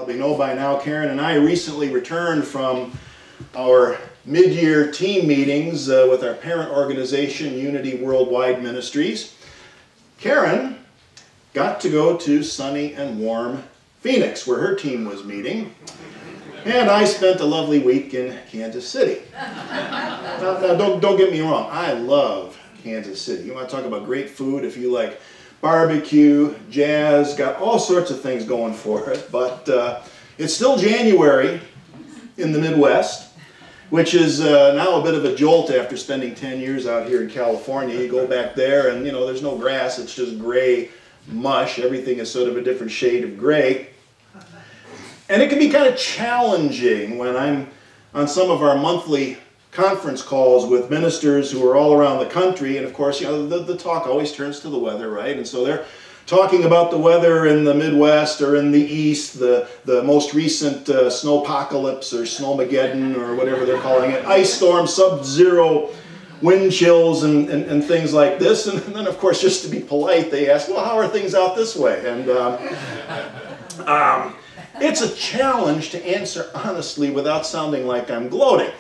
probably know by now, Karen and I recently returned from our mid-year team meetings with our parent organization, Unity Worldwide Ministries. Karen got to go to sunny and warm Phoenix, where her team was meeting. And I spent a lovely week in Kansas City. Now don't get me wrong, I love Kansas City. You want to talk about great food, if you like barbecue, jazz, got all sorts of things going for it. But it's still January in the Midwest, which is now a bit of a jolt after spending 10 years out here in California. You go back there and, you know, there's no grass, it's just gray mush. Everything is sort of a different shade of gray. And it can be kind of challenging when I'm on some of our monthly conference calls with ministers who are all around the country, and of course, you know, the talk always turns to the weather, right? And so they're talking about the weather in the Midwest or in the East, the most recent snowpocalypse or snowmageddon or whatever they're calling it, ice storm, sub-zero wind chills and things like this. And then, of course, just to be polite, they ask, well, how are things out this way? And it's a challenge to answer honestly without sounding like I'm gloating.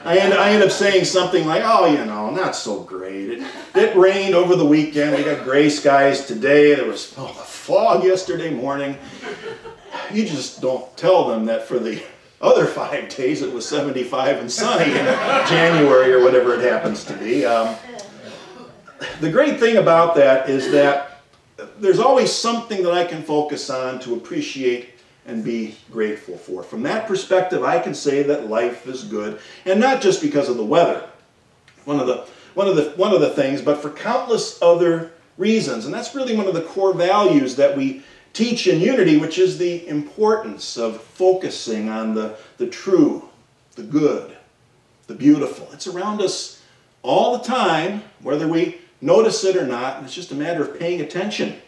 I end up saying something like, oh, you know, not so great. It rained over the weekend. We got gray skies today. There was fog yesterday morning. You just don't tell them that for the other 5 days it was 75 and sunny in January or whatever it happens to be. The great thing about that is that there's always something that I can focus on to appreciate and be grateful for. From that perspective, I can say that life is good, and not just because of the weather, one of the things, but for countless other reasons. And that's really one of the core values that we teach in Unity, which is the importance of focusing on the true, the good, the beautiful. It's around us all the time, whether we notice it or not, and it's just a matter of paying attention.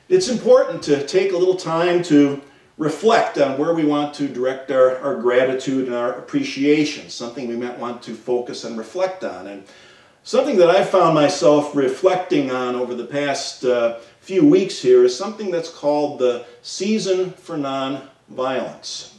It's important to take a little time to reflect on where we want to direct our gratitude and our appreciation, something we might want to focus and reflect on. And something that I've found myself reflecting on over the past few weeks here is something that's called the season for nonviolence,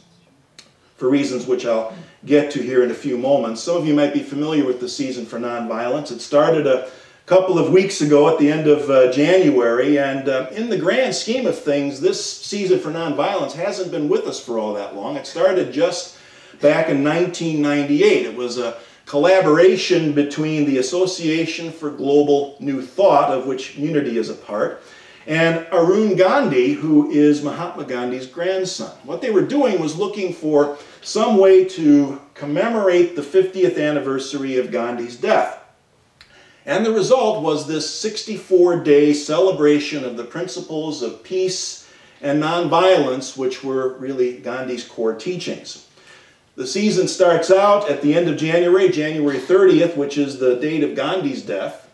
for reasons which I'll get to here in a few moments. Some of you might be familiar with the season for nonviolence. It started a couple of weeks ago at the end of January, and in the grand scheme of things, this season for nonviolence hasn't been with us for all that long. It started just back in 1998. It was a collaboration between the Association for Global New Thought, of which Unity is a part, and Arun Gandhi, who is Mahatma Gandhi's grandson. What they were doing was looking for some way to commemorate the 50th anniversary of Gandhi's death. And the result was this 64-day celebration of the principles of peace and nonviolence, which were really Gandhi's core teachings. The season starts out at the end of January, January 30th, which is the date of Gandhi's death.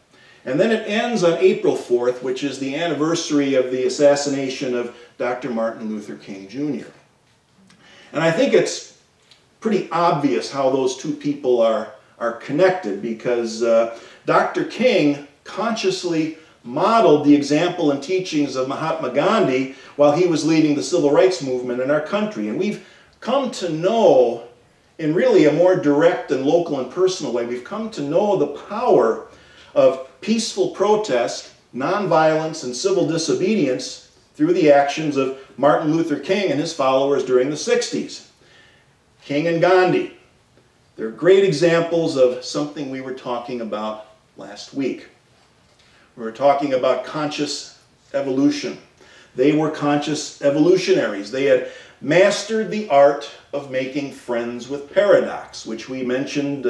And then it ends on April 4th, which is the anniversary of the assassination of Dr. Martin Luther King Jr. And I think it's pretty obvious how those two people are connected, because Dr. King consciously modeled the example and teachings of Mahatma Gandhi while he was leading the civil rights movement in our country. And we've come to know, in really a more direct and local and personal way, we've come to know the power of peaceful protest, nonviolence, and civil disobedience through the actions of Martin Luther King and his followers during the 60s. King and Gandhi. They're great examples of something we were talking about last week. We were talking about conscious evolution. They were conscious evolutionaries. They had mastered the art of making friends with paradox, which we mentioned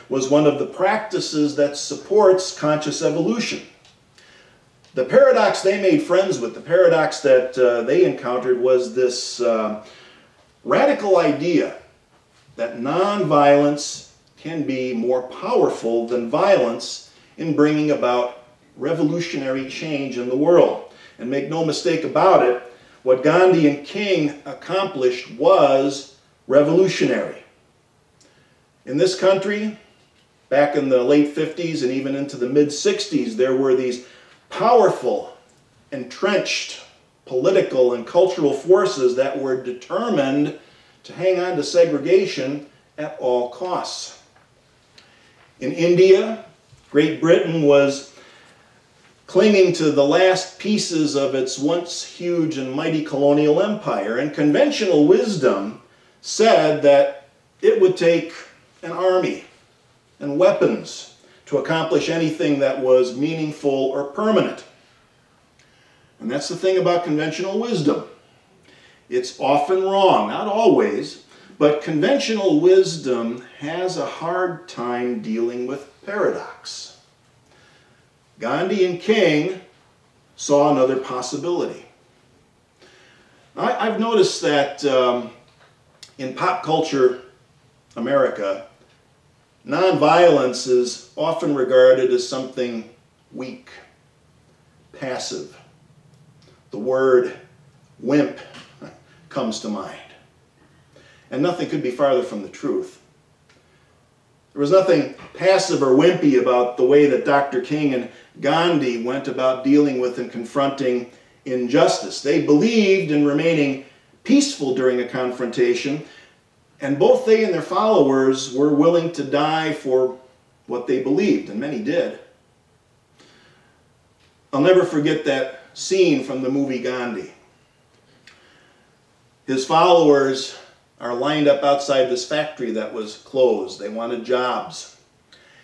was one of the practices that supports conscious evolution. The paradox they made friends with, the paradox that they encountered, was this radical idea that nonviolence can be more powerful than violence in bringing about revolutionary change in the world. And make no mistake about it, what Gandhi and King accomplished was revolutionary. In this country, back in the late 50s and even into the mid-60s, there were these powerful, entrenched political and cultural forces that were determined to hang on to segregation at all costs. In India, Great Britain was clinging to the last pieces of its once huge and mighty colonial empire, and conventional wisdom said that it would take an army and weapons to accomplish anything that was meaningful or permanent. And that's the thing about conventional wisdom. It's often wrong, not always, but conventional wisdom has a hard time dealing with paradox. Gandhi and King saw another possibility. I've noticed that in pop culture America, nonviolence is often regarded as something weak, passive. The word wimp comes to mind. And nothing could be farther from the truth. There was nothing passive or wimpy about the way that Dr. King and Gandhi went about dealing with and confronting injustice. They believed in remaining peaceful during a confrontation, and both they and their followers were willing to die for what they believed, and many did. I'll never forget that scene from the movie Gandhi. His followers are lined up outside this factory that was closed. They wanted jobs.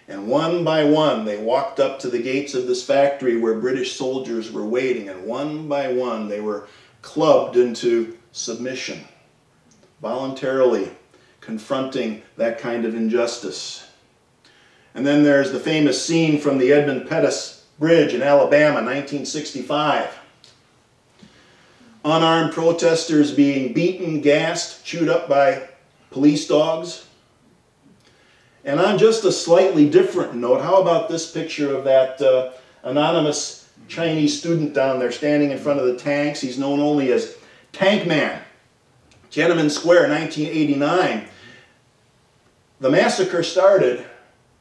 And one by one, they walked up to the gates of this factory where British soldiers were waiting, and one by one, they were clubbed into submission, voluntarily confronting that kind of injustice. And then there's the famous scene from the Edmund Pettus Bridge in Alabama, 1965. Unarmed protesters being beaten, gassed, chewed up by police dogs. And on just a slightly different note, how about this picture of that anonymous Chinese student down there standing in front of the tanks? He's known only as Tank Man. Tiananmen Square, 1989. The massacre started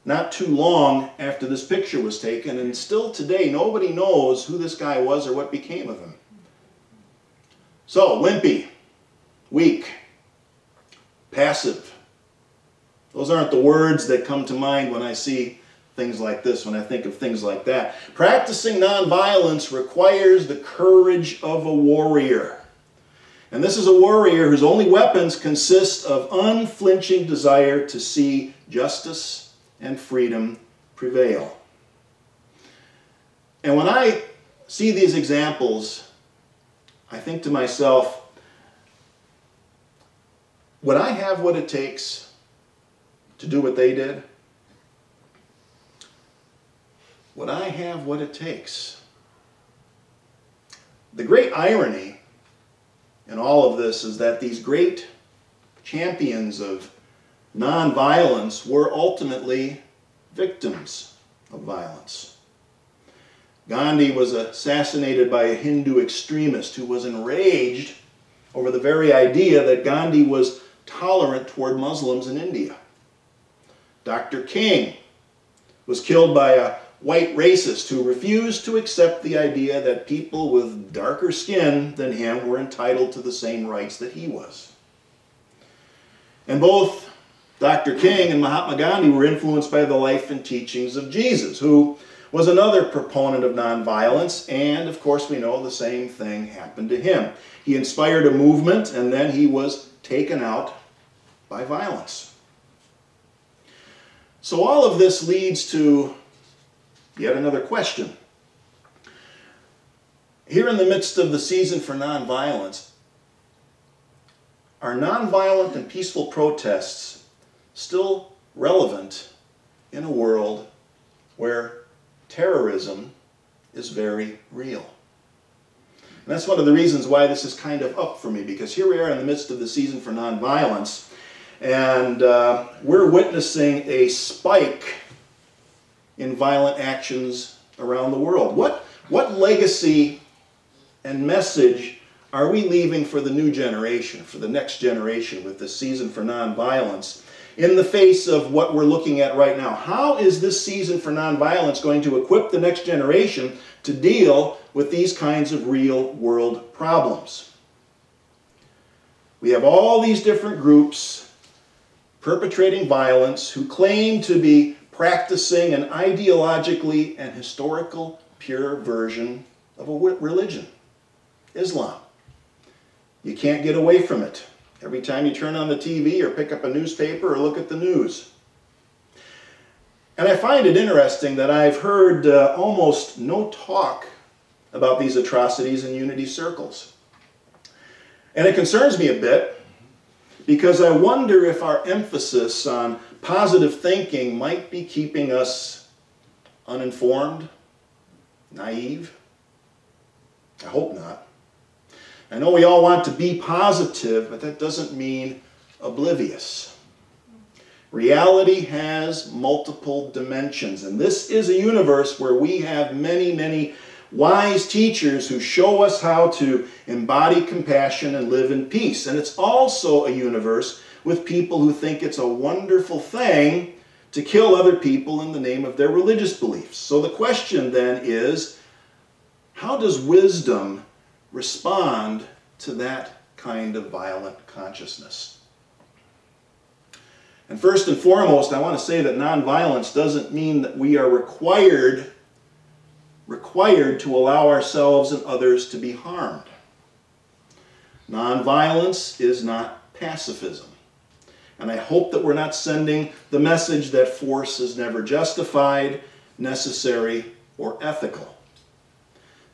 not too long after this picture was taken, and still today nobody knows who this guy was or what became of him. So, wimpy, weak, passive. Those aren't the words that come to mind when I see things like this, when I think of things like that. Practicing nonviolence requires the courage of a warrior. And this is a warrior whose only weapons consist of unflinching desire to see justice and freedom prevail. And when I see these examples, I think to myself, would I have what it takes to do what they did? Would I have what it takes? The great irony in all of this is that these great champions of nonviolence were ultimately victims of violence. Gandhi was assassinated by a Hindu extremist who was enraged over the very idea that Gandhi was tolerant toward Muslims in India. Dr. King was killed by a white racist who refused to accept the idea that people with darker skin than him were entitled to the same rights that he was. And both Dr. King and Mahatma Gandhi were influenced by the life and teachings of Jesus, who was another proponent of nonviolence, and of course we know the same thing happened to him. He inspired a movement, and then he was taken out by violence. So all of this leads to yet another question. Here in the midst of the season for nonviolence, are nonviolent and peaceful protests still relevant in a world where terrorism is very real? And that's one of the reasons why this is kind of up for me, because here we are in the midst of the season for nonviolence, and we're witnessing a spike in violent actions around the world. What legacy and message are we leaving for the new generation, for the next generation with this season for nonviolence? in the face of what we're looking at right now? How is this season for nonviolence going to equip the next generation to deal with these kinds of real-world problems? We have all these different groups perpetrating violence who claim to be practicing an ideologically and historical pure version of a religion, Islam. You can't get away from it every time you turn on the TV or pick up a newspaper or look at the news. And I find it interesting that I've heard almost no talk about these atrocities in unity circles. And it concerns me a bit because I wonder if our emphasis on positive thinking might be keeping us uninformed, naive. I hope not. I know we all want to be positive, but that doesn't mean oblivious. Reality has multiple dimensions, and this is a universe where we have many, many wise teachers who show us how to embody compassion and live in peace. And it's also a universe with people who think it's a wonderful thing to kill other people in the name of their religious beliefs. So the question then is, how does wisdom respond to that kind of violent consciousness? And first and foremost, I want to say that nonviolence doesn't mean that we are required to allow ourselves and others to be harmed. Nonviolence is not pacifism. And I hope that we're not sending the message that force is never justified, necessary, or ethical.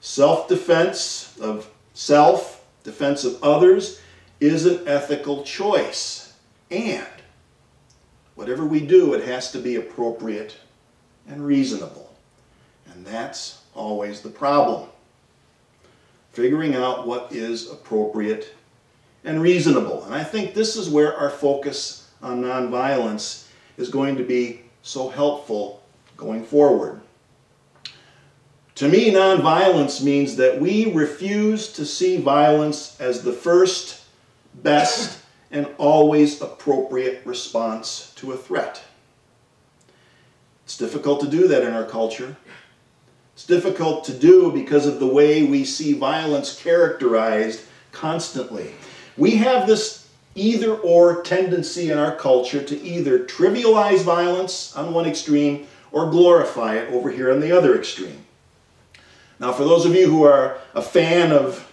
Self-defense of self, defense of others, is an ethical choice. And whatever we do, it has to be appropriate and reasonable. And that's always the problem. Figuring out what is appropriate and reasonable. And I think this is where our focus on nonviolence is going to be so helpful going forward. To me, nonviolence means that we refuse to see violence as the first, best, and always appropriate response to a threat. It's difficult to do that in our culture. It's difficult to do because of the way we see violence characterized constantly. We have this either-or tendency in our culture to either trivialize violence on one extreme or glorify it over here on the other extreme. Now, for those of you who are a fan of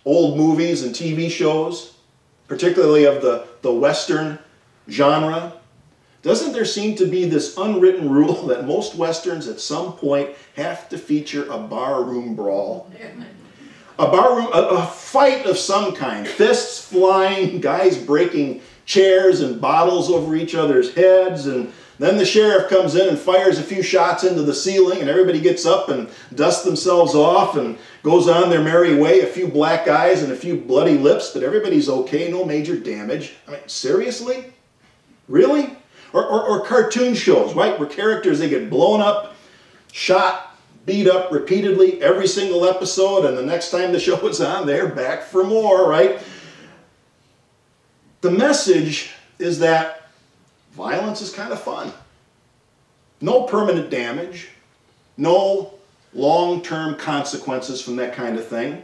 old movies and TV shows, particularly of the Western genre, doesn't there seem to be this unwritten rule that most Westerns at some point have to feature a barroom brawl? A fight of some kind. Fists flying, guys breaking chairs and bottles over each other's heads, and then the sheriff comes in and fires a few shots into the ceiling, and everybody gets up and dusts themselves off and goes on their merry way. A few black eyes and a few bloody lips, but everybody's okay, no major damage. I mean, seriously? Really? Or cartoon shows, right, where characters, they get blown up, shot, beat up repeatedly every single episode, and the next time the show is on, they're back for more, right? The message is that violence is kind of fun. No permanent damage, no long-term consequences from that kind of thing.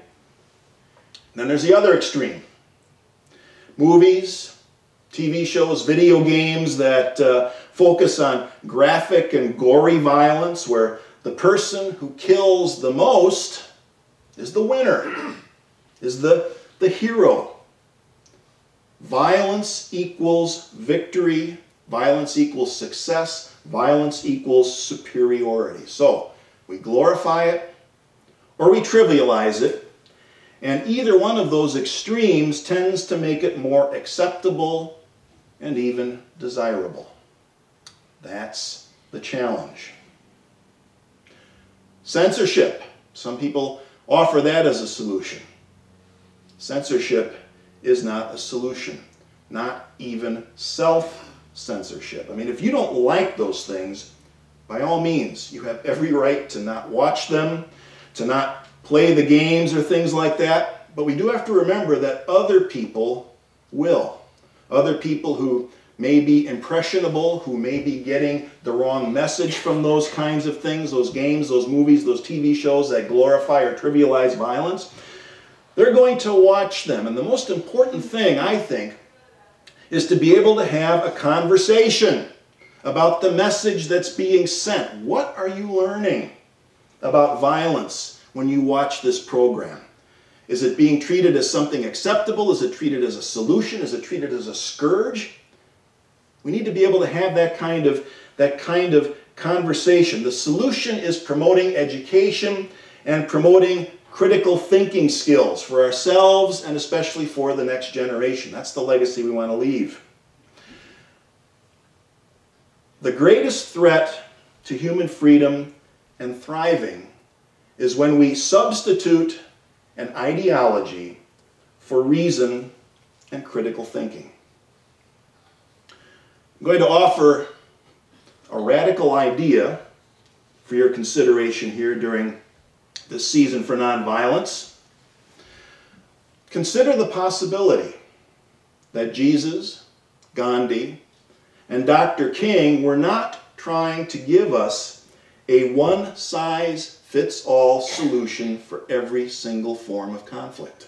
Then there's the other extreme. Movies, TV shows, video games that focus on graphic and gory violence, where the person who kills the most is the winner, is the hero. Violence equals victory, violence equals success, violence equals superiority. So we glorify it or we trivialize it, and either one of those extremes tends to make it more acceptable and even desirable. That's the challenge. Censorship. Some people offer that as a solution. Censorship is not a solution. Not even self-censorship. I mean, if you don't like those things, by all means, you have every right to not watch them, to not play the games or things like that. But we do have to remember that other people will. Other people who may be impressionable, who may be getting the wrong message from those kinds of things, those games, those movies, those TV shows that glorify or trivialize violence, they're going to watch them. And the most important thing, I think, is to be able to have a conversation about the message that's being sent. What are you learning about violence when you watch this program? Is it being treated as something acceptable? Is it treated as a solution? Is it treated as a scourge? We need to be able to have that kind of conversation. The solution is promoting education and promoting critical thinking skills for ourselves and especially for the next generation. That's the legacy we want to leave. The greatest threat to human freedom and thriving is when we substitute an ideology for reason and critical thinking. I'm going to offer a radical idea for your consideration here during this season for nonviolence. Consider the possibility that Jesus, Gandhi, and Dr. King were not trying to give us a one-size-fits-all solution for every single form of conflict.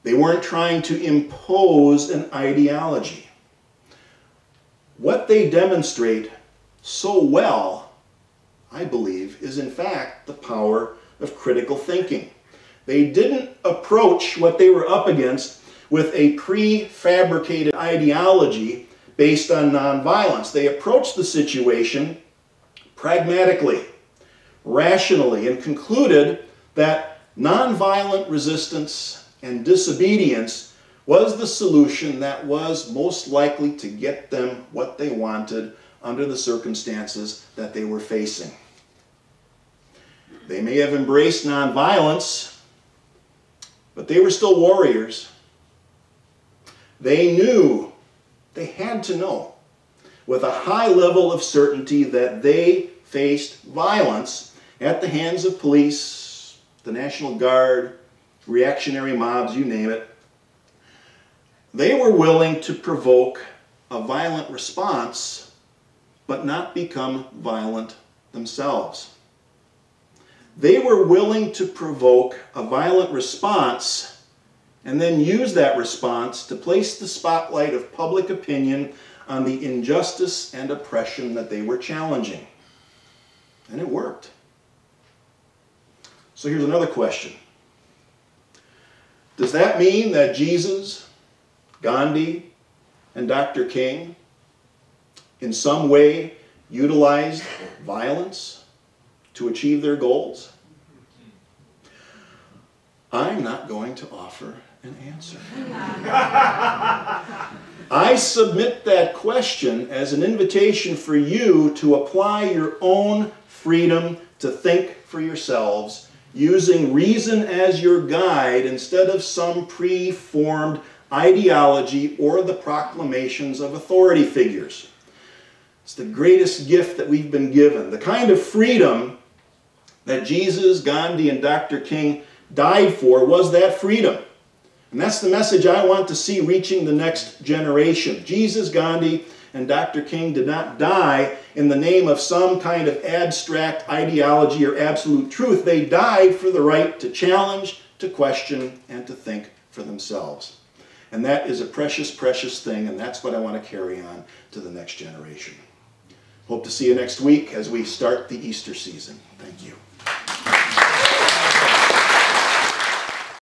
They weren't trying to impose an ideology. What they demonstrate so well, I believe, is in fact the power of critical thinking. They didn't approach what they were up against with a prefabricated ideology based on nonviolence. They approached the situation pragmatically, rationally, and concluded that nonviolent resistance and disobedience was the solution that was most likely to get them what they wanted under the circumstances that they were facing. They may have embraced nonviolence, but they were still warriors. They knew, they had to know, with a high level of certainty that they faced violence at the hands of police, the National Guard, reactionary mobs, you name it. They were willing to provoke a violent response, but not become violent themselves. They were willing to provoke a violent response and then use that response to place the spotlight of public opinion on the injustice and oppression that they were challenging. And it worked. So here's another question. Does that mean that Jesus, Gandhi, and Dr. King in some way utilized violence to achieve their goals? I'm not going to offer an answer. I submit that question as an invitation for you to apply your own freedom to think for yourselves, using reason as your guide instead of some pre-formed ideology or the proclamations of authority figures. It's the greatest gift that we've been given. The kind of freedom that Jesus, Gandhi, and Dr. King died for was that freedom. And that's the message I want to see reaching the next generation. Jesus, Gandhi, and Dr. King did not die in the name of some kind of abstract ideology or absolute truth. They died for the right to challenge, to question, and to think for themselves. And that is a precious, precious thing, and that's what I want to carry on to the next generation. Hope to see you next week as we start the Easter season. Thank you.